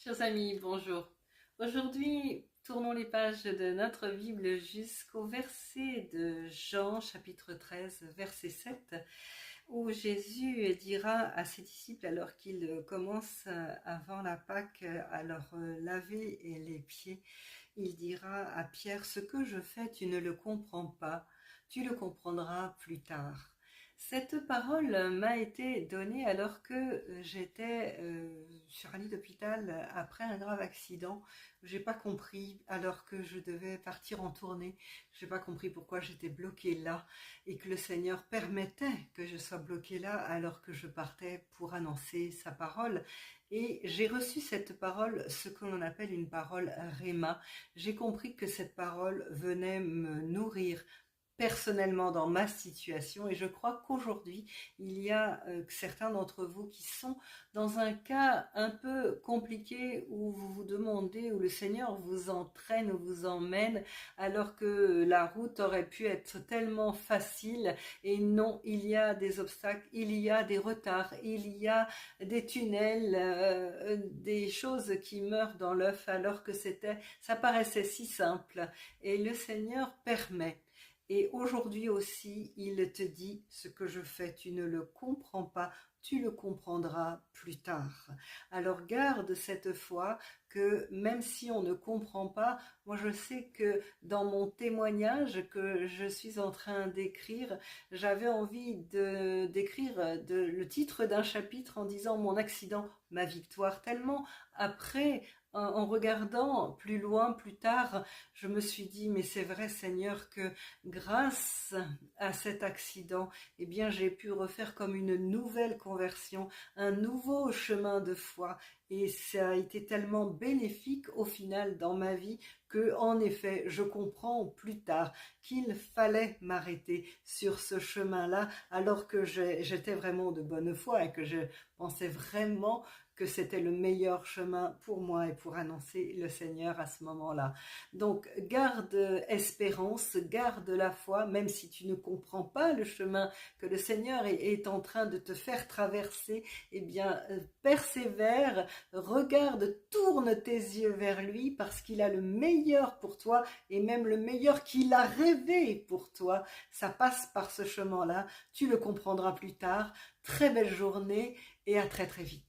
Chers amis, bonjour. Aujourd'hui, tournons les pages de notre Bible jusqu'au verset de Jean, chapitre 13, verset 7, où Jésus dira à ses disciples, alors qu'il commence avant la Pâque à leur laver les pieds, il dira à Pierre, « Ce que je fais, tu ne le comprends pas, tu le comprendras plus tard. » Cette parole m'a été donnée alors que j'étais sur un lit d'hôpital après un grave accident. J'ai pas compris alors que je devais partir en tournée. J'ai pas compris pourquoi j'étais bloquée là et que le Seigneur permettait que je sois bloquée là alors que je partais pour annoncer sa parole. Et j'ai reçu cette parole, ce que l'on appelle une parole Réma. J'ai compris que cette parole venait me nourrir personnellement dans ma situation, et je crois qu'aujourd'hui il y a certains d'entre vous qui sont dans un cas un peu compliqué où vous vous demandez, où le Seigneur vous entraîne ou vous emmène alors que la route aurait pu être tellement facile, et non, il y a des obstacles, il y a des retards, il y a des tunnels, des choses qui meurent dans l'œuf alors que ça paraissait si simple, et le Seigneur permet. Et aujourd'hui aussi, il te dit, ce que je fais, tu ne le comprends pas, tu le comprendras plus tard. Alors garde cette foi que même si on ne comprend pas, moi je sais que dans mon témoignage que je suis en train d'écrire, j'avais envie d'écrire le titre d'un chapitre en disant mon accident, ma victoire, tellement après, en regardant plus loin, plus tard, je me suis dit, mais c'est vrai Seigneur que grâce à cet accident, eh bien, j'ai pu refaire comme une nouvelle conversion, un nouveau chemin de foi. Et ça a été tellement bénéfique au final dans ma vie que, en effet, je comprends plus tard qu'il fallait m'arrêter sur ce chemin-là, alors que j'étais vraiment de bonne foi et que je pensais vraiment que c'était le meilleur chemin pour moi et pour annoncer le Seigneur à ce moment-là. Donc, garde espérance, garde la foi, même si tu ne comprends pas le chemin que le Seigneur est en train de te faire traverser, eh bien, persévère, regarde, tourne tes yeux vers lui parce qu'il a le meilleur pour toi et même le meilleur qu'il a rêvé pour toi. Ça passe par ce chemin-là, tu le comprendras plus tard. Très belle journée et à très très vite.